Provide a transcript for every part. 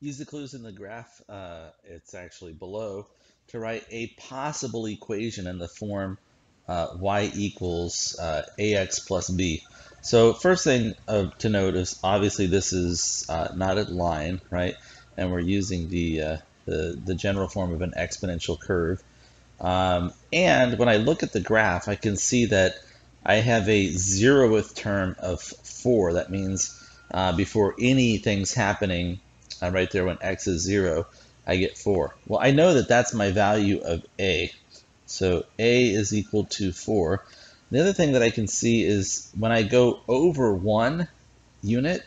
Use the clues in the graph, it's actually below, to write a possible equation in the form y equals ax plus b. So first thing to note is obviously this is not a line, right? And we're using the general form of an exponential curve. And when I look at the graph, I can see that I have a zeroth term of 4. That means before anything's happening, right there when x is 0, I get 4. Well, I know that that's my value of a. So a is equal to 4. The other thing that I can see is when I go over 1 unit,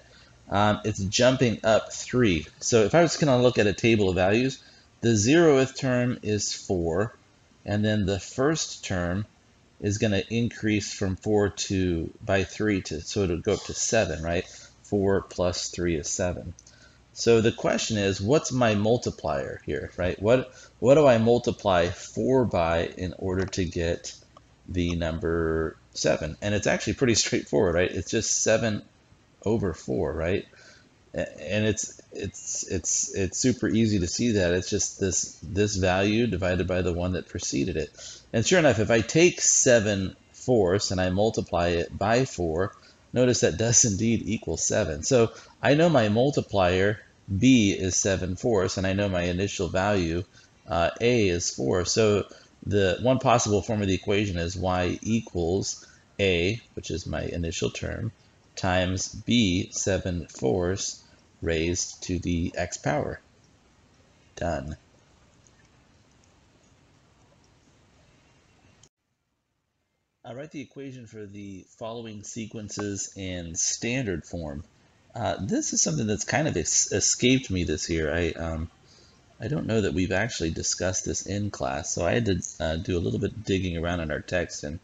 it's jumping up 3. So if I was going to look at a table of values, the 0th term is 4, and then the first term is going to increase from 4 by 3 so it'll go up to 7, right? 4 plus 3 is 7. So the question is, what's my multiplier here, right? What do I multiply 4 by in order to get the number 7? And it's actually pretty straightforward, right? It's just 7 over 4, right? And it's super easy to see that. It's just this value divided by the one that preceded it. And sure enough, if I take 7/4 and I multiply it by 4, notice that does indeed equal 7. So I know my multiplier b is 7/4, and I know my initial value a is 4. So the one possible form of the equation is y equals a, which is my initial term, times b 7/4 raised to the x power. Done. I write the equation for the following sequences in standard form. This is something that's kind of escaped me this year. I don't know that we've actually discussed this in class, so I had to do a little bit digging around in our text and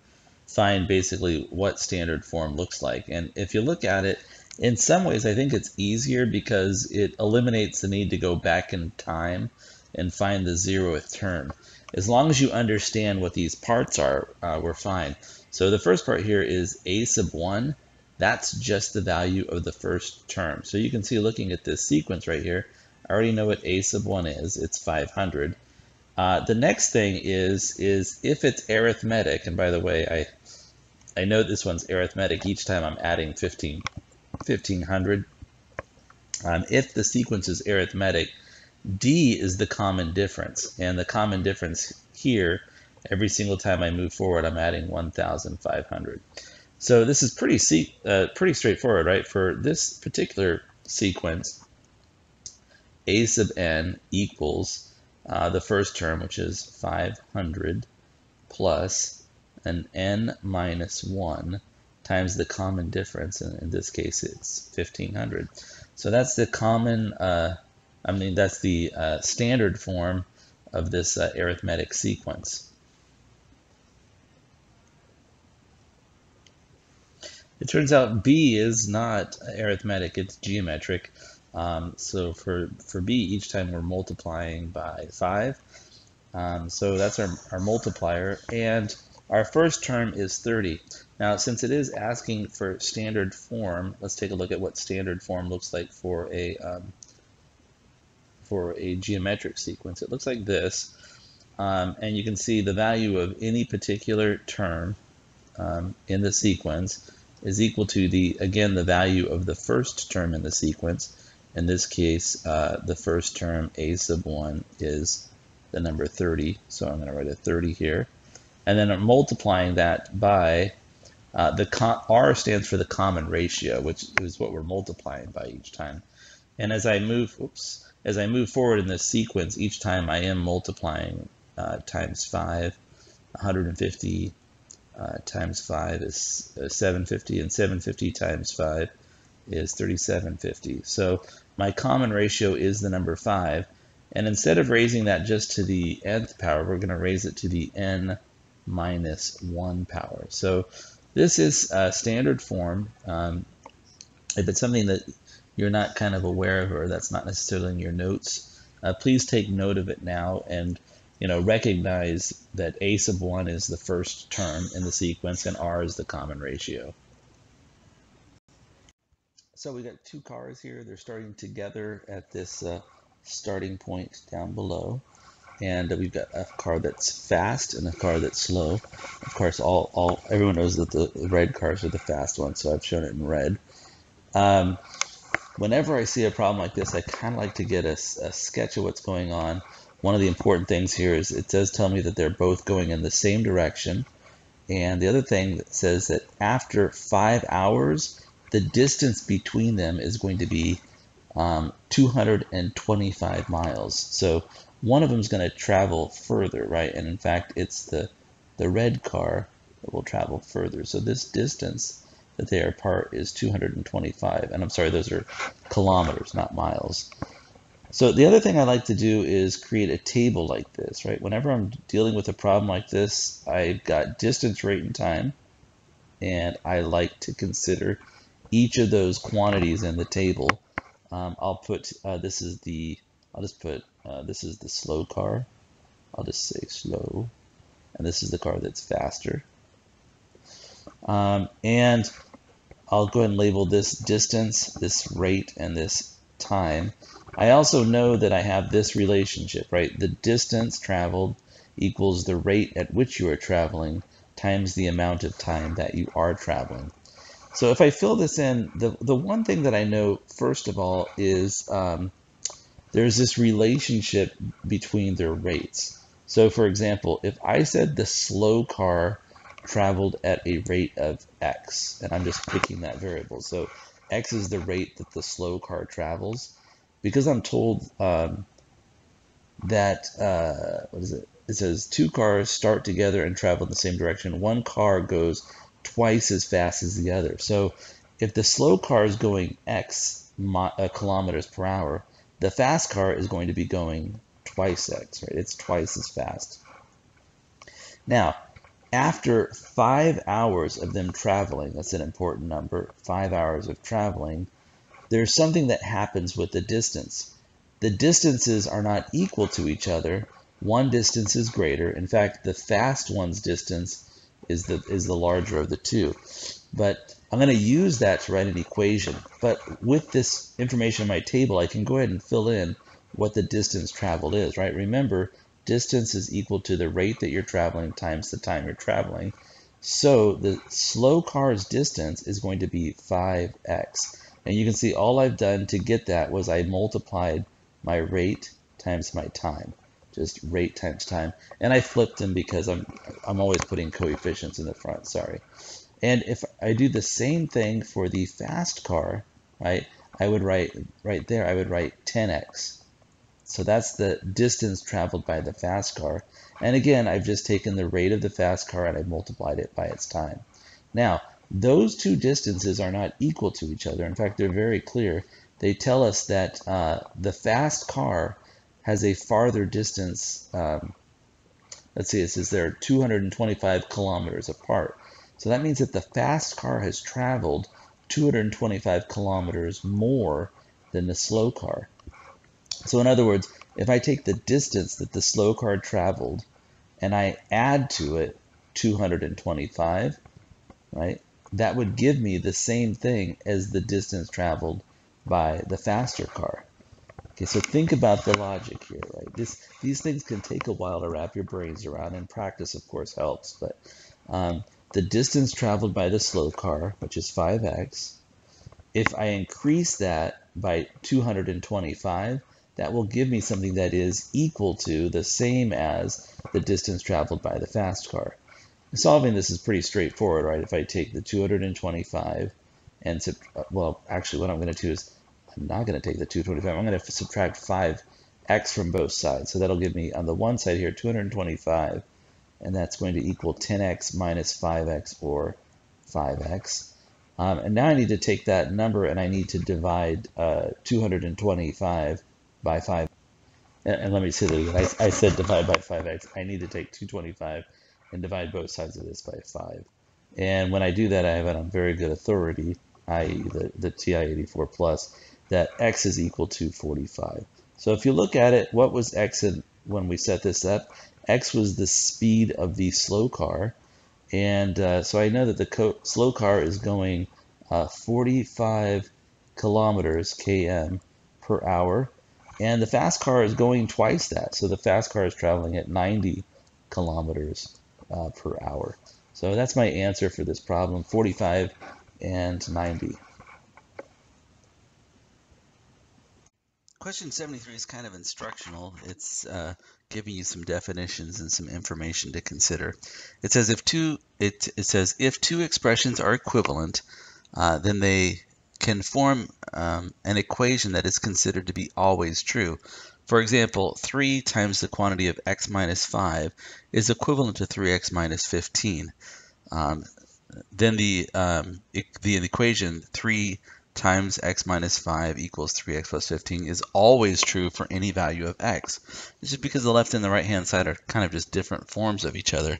find basically what standard form looks like. And if you look at it, in some ways I think it's easier because it eliminates the need to go back in time and find the 0th term. As long as you understand what these parts are, we're fine. So the first part here is a sub 1. That's just the value of the first term. So you can see, looking at this sequence right here, I already know what a sub 1 is. It's 500. The next thing is if it's arithmetic, and by the way, I know this one's arithmetic each time I'm adding 1500. If the sequence is arithmetic, D is the common difference, and the common difference here, every single time I move forward, I'm adding 1,500. So this is pretty straightforward, right? For this particular sequence, a sub n equals the first term, which is 500, plus an n minus 1 times the common difference, and in this case it's 1500. So that's the common, that's the standard form of this arithmetic sequence. It turns out B is not arithmetic, it's geometric. So for B, each time we're multiplying by 5. So that's our multiplier, and our first term is 30. Now, since it is asking for standard form, let's take a look at what standard form looks like for a geometric sequence. It looks like this, and you can see the value of any particular term in the sequence is equal to the value of the first term in the sequence. In this case, the first term, a sub 1, is the number 30, so I'm going to write a 30 here. And then I'm multiplying that by R stands for the common ratio, which is what we're multiplying by each time. And as I move forward in this sequence, each time I am multiplying times 5. 150 times 5 is 750, and 750 times 5 is 3750. So my common ratio is the number 5. And instead of raising that just to the nth power, we're going to raise it to the n minus 1 power. So this is standard form. If it's something that you're not kind of aware of, or that's not necessarily in your notes, please take note of it now, and recognize that a sub 1 is the first term in the sequence and R is the common ratio. So we got two cars here. They're starting together at this starting point down below, and we've got a car that's fast and a car that's slow. Of course, everyone knows that the red cars are the fast ones, so I've shown it in red. Whenever I see a problem like this, I kind of like to get a sketch of what's going on. One of the important things here is it does tell me that they're both going in the same direction. And the other thing that says that after 5 hours, the distance between them is going to be 225 miles. So one of them is going to travel further, right? And in fact, it's the red car that will travel further. So this distance that they are apart is 225. And I'm sorry, those are kilometers, not miles. So the other thing I like to do is create a table like this, right? Whenever I'm dealing with a problem like this, I've got distance, rate, and time, and I like to consider each of those quantities in the table. I'll put this is the slow car. I'll just say slow, and this is the car that's faster. And I'll go ahead and label this distance, this rate, and this time. I also know that I have this relationship, right? The distance traveled equals the rate at which you are traveling times the amount of time that you are traveling. So if I fill this in, the one thing that I know, first of all, is there's this relationship between their rates. So for example, if I said the slow car traveled at a rate of x, and I'm just picking that variable. So x is the rate that the slow car travels. Because I'm told that, what is it? It says 2 cars start together and travel in the same direction. 1 car goes twice as fast as the other. So if the slow car is going x kilometers per hour, the fast car is going to be going twice x, right? It's twice as fast. Now, after 5 hours of them traveling, that's an important number, 5 hours of traveling, there's something that happens with the distance. The distances are not equal to each other. One distance is greater. In fact, the fast one's distance is the larger of the two. But I'm going to use that to write an equation. But with this information in my table, I can go ahead and fill in what the distance traveled is, right? Remember, distance is equal to the rate that you're traveling times the time you're traveling. So the slow car's distance is going to be 5x. And you can see all I've done to get that was I multiplied my rate times my time, just rate times time. And I flipped them because I'm always putting coefficients in the front, sorry. And if I do the same thing for the fast car, right, I would write right there, I would write 10x. So that's the distance traveled by the fast car. And again, I've just taken the rate of the fast car and I multiplied it by its time. Now, those two distances are not equal to each other. In fact, they're very clear. They tell us that the fast car has a farther distance. Let's see, it says they're 225 kilometers apart. So that means that the fast car has traveled 225 kilometers more than the slow car. So in other words, if I take the distance that the slow car traveled and I add to it 225, right? That would give me the same thing as the distance traveled by the faster car. Okay, so think about the logic here, right? These things can take a while to wrap your brains around, and practice, of course, helps. But the distance traveled by the slow car, which is 5x, if I increase that by 225, that will give me something that is equal to, the same as, the distance traveled by the fast car. Solving this is pretty straightforward, right? If I take the 225 and, well, actually what I'm going to do is, I'm not going to take the 225, I'm going to subtract 5x from both sides. So that'll give me, on the one side here, 225, and that's going to equal 10x minus 5x, or 5x. And now I need to take that number and I need to divide 225 by 5. And let me say that again. I said divide by 5x. I need to take 225 and divide both sides of this by 5. And when I do that, I have it on very good authority, i.e. the TI-84 plus, that x is equal to 45. So if you look at it, what was x when we set this up? X was the speed of the slow car. And so I know that the slow car is going 45 kilometers, km, per hour. And the fast car is going twice that. So the fast car is traveling at 90 kilometers per hour. So that's my answer for this problem, 45 and 90. Question 73 is kind of instructional. It's giving you some definitions and some information to consider. It says if two expressions are equivalent, then they can form an equation that is considered to be always true. For example, 3 times the quantity of x minus 5 is equivalent to 3x minus 15. Then the equation 3 times x minus 5 equals 3x plus 15 is always true for any value of x. This is because the left and the right hand side are kind of just different forms of each other.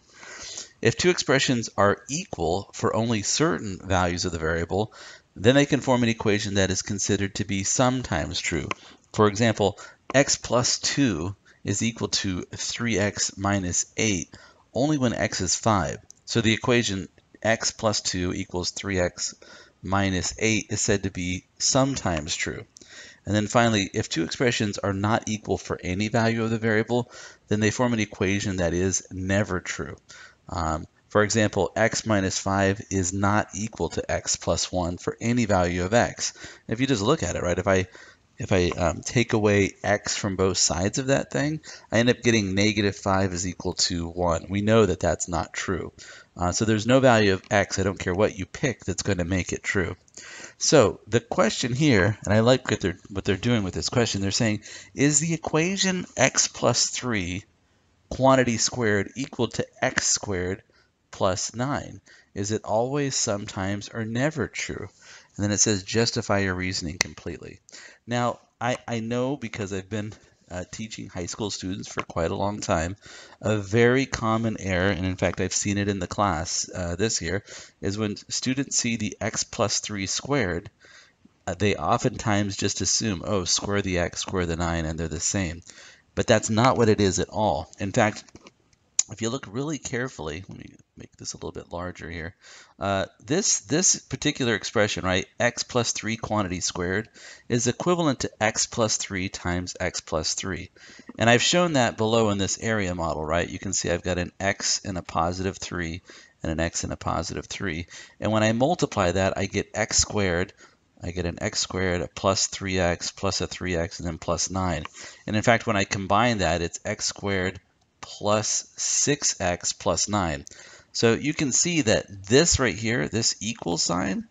If two expressions are equal for only certain values of the variable, then they can form an equation that is considered to be sometimes true. For example, x plus 2 is equal to 3x minus 8 only when x is 5. So the equation x plus 2 equals 3x minus 8 is said to be sometimes true. And then finally, if two expressions are not equal for any value of the variable, then they form an equation that is never true. For example, x minus 5 is not equal to x plus 1 for any value of x. If you just look at it, right, if I take away x from both sides of that thing, I end up getting negative 5 is equal to 1. We know that that's not true. So there's no value of x, I don't care what you pick, that's going to make it true. So the question here, and I like what they're doing with this question, they're saying, is the equation x plus 3 quantity squared equal to x squared plus 9? Is it always, sometimes, or never true? And then it says justify your reasoning completely. Now, I know because I've been teaching high school students for quite a long time, a very common error, and in fact I've seen it in the class this year, is when students see the x plus 3 squared, they oftentimes just assume, oh, square the x, square the 9, and they're the same. But that's not what it is at all. In fact, if you look really carefully, let me make this a little bit larger here. This particular expression, right, x plus 3 quantity squared, is equivalent to x plus 3 times x plus 3. And I've shown that below in this area model, right? You can see I've got an x and a positive 3 and an x and a positive 3. And when I multiply that, I get x squared. I get an x squared, a plus 3x, plus a 3x, and then plus 9. And in fact, when I combine that, it's x squared plus 6x plus 9. So you can see that this right here, this equal sign,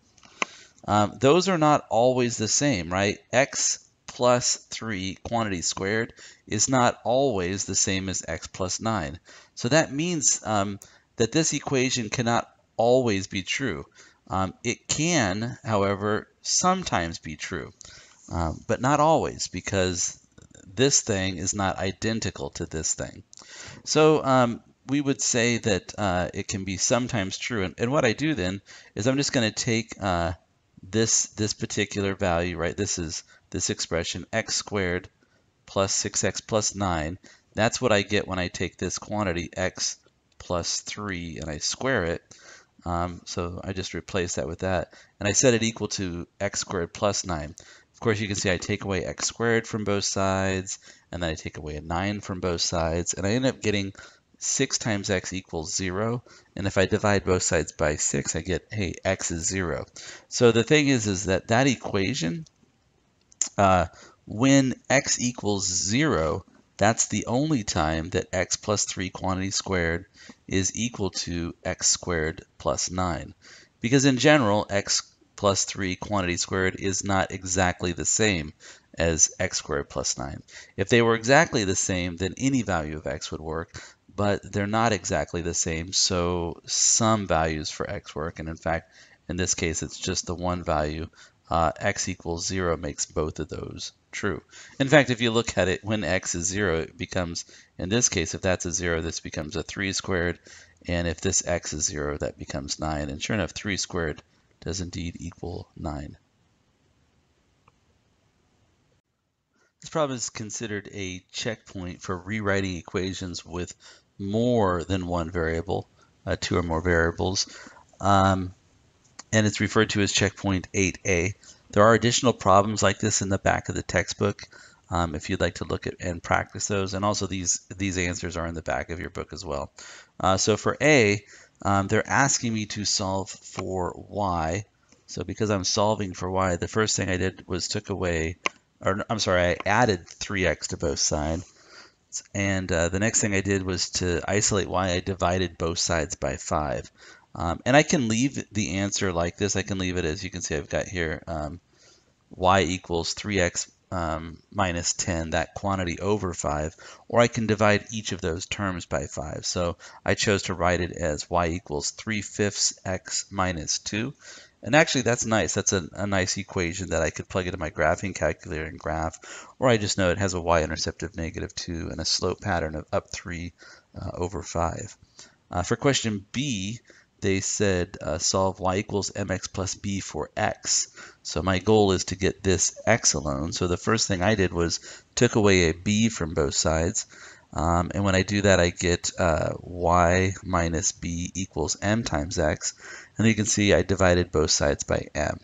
those are not always the same, right? X plus 3 quantity squared is not always the same as x plus 9. So that means that this equation cannot always be true. It can, however, sometimes be true, but not always, because this thing is not identical to this thing. So we would say that it can be sometimes true. And what I do then is I'm just going to take this particular value, right? This is this expression, x squared plus 6x plus 9. That's what I get when I take this quantity, x plus 3, and I square it. So I just replace that with that. And I set it equal to x squared plus 9. Of course, you can see I take away x squared from both sides, and then I take away a 9 from both sides, and I end up getting 6 times x equals 0. And if I divide both sides by 6, I get, hey, x is 0. So the thing is that equation, when x equals 0, that's the only time that x plus 3 quantity squared is equal to x squared plus 9. Because in general, x plus 3 quantity squared is not exactly the same as x squared plus 9. If they were exactly the same, then any value of x would work, but they're not exactly the same, so some values for x work, and in fact, in this case, it's just the one value. X equals 0 makes both of those true. In fact, if you look at it, when x is 0, it becomes, in this case, if that's a 0, this becomes a 3 squared, and if this x is 0, that becomes 9. And sure enough, 3 squared does indeed equal 9. This problem is considered a checkpoint for rewriting equations with more than one variable, 2 or more variables. And it's referred to as checkpoint 8A. There are additional problems like this in the back of the textbook. if you'd like to look at and practice those. And also these answers are in the back of your book as well. So for A, they're asking me to solve for y. So because I'm solving for y, the first thing I did was took away, or I'm sorry, I added 3x to both sides. And the next thing I did was to isolate y, I divided both sides by 5. And I can leave the answer like this. I can leave it as you can see I've got here y equals 3x minus 10, that quantity over 5, or I can divide each of those terms by 5. So I chose to write it as y equals 3/5 x minus 2. And actually that's nice. That's a nice equation that I could plug into my graphing calculator and graph, or I just know it has a y-intercept of -2 and a slope pattern of up 3 over 5. For question B, they said solve y equals mx plus b for x. So my goal is to get this x alone. So the first thing I did was took away a b from both sides. And when I do that, I get y minus b equals m times x. And you can see I divided both sides by m.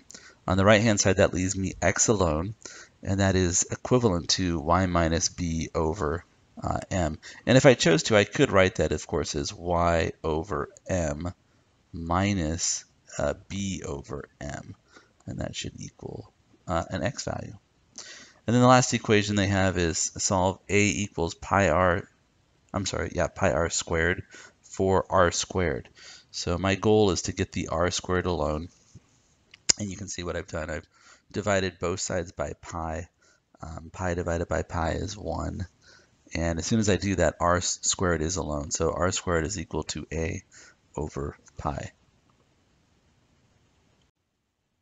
On the right-hand side, that leaves me x alone, and that is equivalent to y minus b over m. And if I chose to, I could write that, of course, as y over m minus b over m, and that should equal an x value. And then the last equation they have is solve a equals pi r squared for r squared. So my goal is to get the r squared alone, and you can see what I've done. I've divided both sides by pi. Pi divided by pi is 1. And as soon as I do that, r squared is alone. So r squared is equal to a over pi.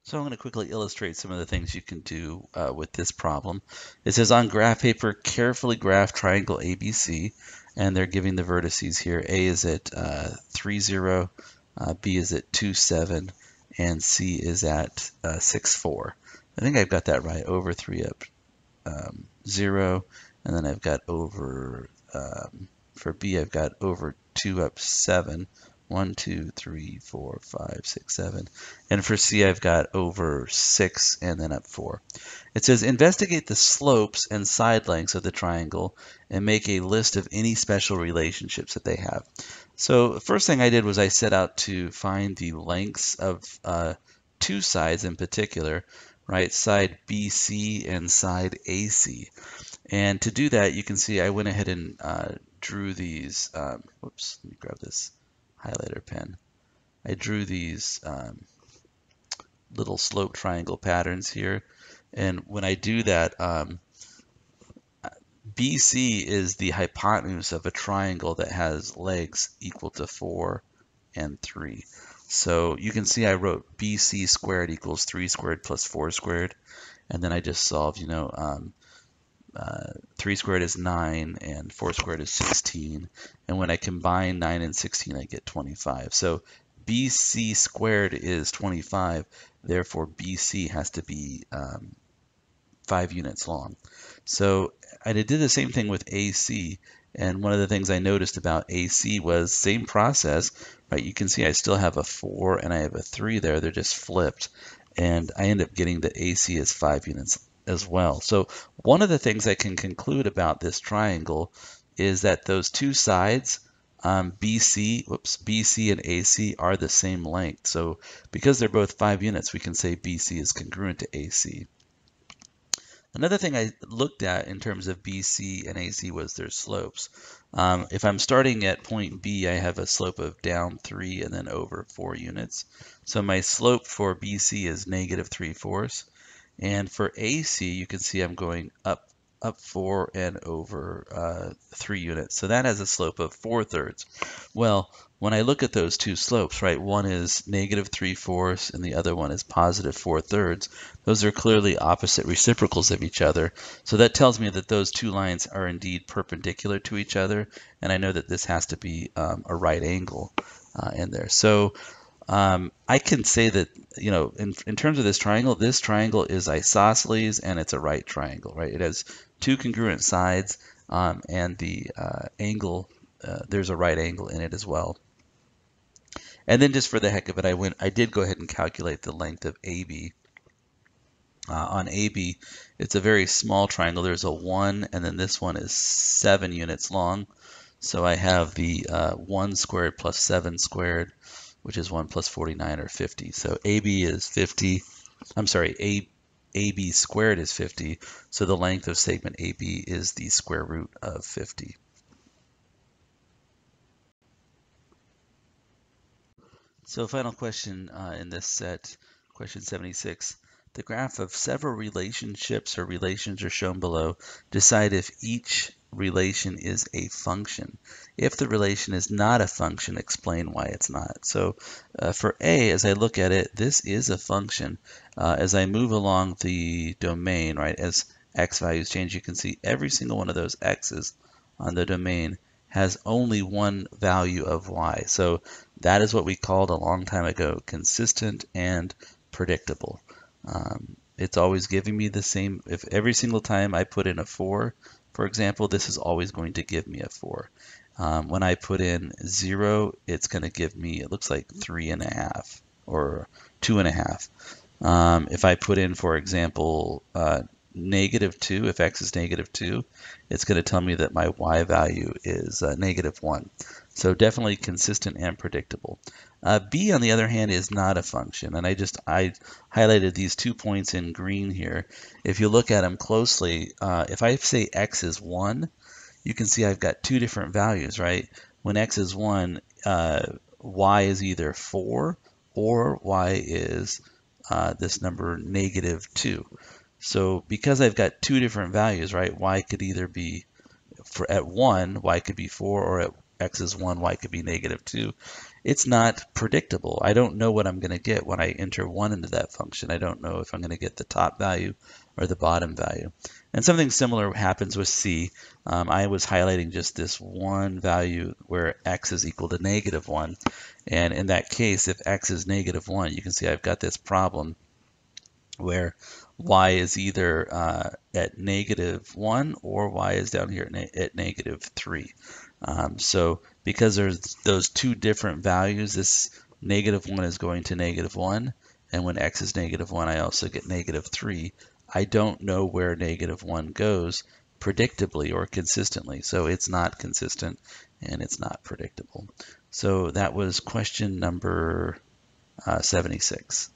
So I'm going to quickly illustrate some of the things you can do with this problem. It says on graph paper, carefully graph triangle ABC, and they're giving the vertices here. A is at 3, 0, B is at 2, 7, and C is at 6, 4. I think I've got that right. Over 3 up 0, and then I've got over, for B, I've got over 2 up 7. 1, 2, 3, 4, 5, 6, 7. And for C, I've got over 6 and then up 4. It says investigate the slopes and side lengths of the triangle and make a list of any special relationships that they have. So the first thing I did was I set out to find the lengths of two sides in particular, right? Side BC and side AC. And to do that, you can see I went ahead and drew these. Whoops, let me grab this highlighter pen. I drew these little slope triangle patterns here, and when I do that, BC is the hypotenuse of a triangle that has legs equal to 4 and 3. So you can see I wrote BC squared equals 3 squared plus 4 squared, and then I just solved, 3 squared is 9 and 4 squared is 16. And when I combine 9 and 16, I get 25. So BC squared is 25. Therefore, BC has to be 5 units long. So I did the same thing with AC. And one of the things I noticed about AC was same process, right? You can see I still have a 4 and I have a 3 there. They're just flipped. And I end up getting that AC is 5 units as well. So one of the things I can conclude about this triangle is that those two sides, BC and AC, are the same length. So because they're both 5 units, we can say BC is congruent to AC. Another thing I looked at in terms of BC and AC was their slopes. If I'm starting at point B, I have a slope of down 3 and then over 4 units. So my slope for BC is -3/4. And for AC, you can see I'm going up 4 and over 3 units. So that has a slope of 4/3. Well, when I look at those two slopes, right, one is -3/4 and the other one is +4/3. Those are clearly opposite reciprocals of each other. So that tells me that those two lines are indeed perpendicular to each other. And I know that this has to be a right angle in there. So I can say that, in terms of this triangle is isosceles and it's a right triangle, right? It has two congruent sides and the angle, there's a right angle in it as well. And then just for the heck of it, I did go ahead and calculate the length of AB. On AB, it's a very small triangle. There's a 1, and then this one is 7 units long. So I have the 1 squared plus 7 squared, which is 1 plus 49, or 50. So AB is 50. I'm sorry, AB squared is 50. So the length of segment AB is the square root of 50. So final question in this set, question 76. The graph of several relationships or relations are shown below. Decide if each relation is a function. If the relation is not a function, explain why it's not. So for A, as I look at it, this is a function. As I move along the domain, right, as x values change, you can see every single one of those x's on the domain has only one value of y. So that is what we called a long time ago consistent and predictable. It's always giving me the same. If every single time I put in a 4, for example, this is always going to give me a 4. When I put in 0, it's going to give me, it looks like 3.5 or 2.5. If I put in, for example, -2, if x is -2, it's going to tell me that my y value is -1. So definitely consistent and predictable. B, on the other hand, is not a function, and I highlighted these 2 points in green here. If you look at them closely, if I say x is 1, you can see I've got 2 different values, right? When x is 1, y is either 4 or y is this number -2. So because I've got 2 different values, right, y could either be, at 1, y could be 4, or at x is 1, y could be -2. It's not predictable. I don't know what I'm going to get when I enter 1 into that function. I don't know if I'm going to get the top value or the bottom value. And something similar happens with C. I was highlighting just this one value where x is equal to -1. And in that case, if x is -1, you can see I've got this problem where y is either at -1 or y is down here at -3. So because there's those 2 different values, this -1 is going to -1, and when x is -1, I also get -3. I don't know where -1 goes predictably or consistently, so it's not consistent and it's not predictable. So that was question number 76.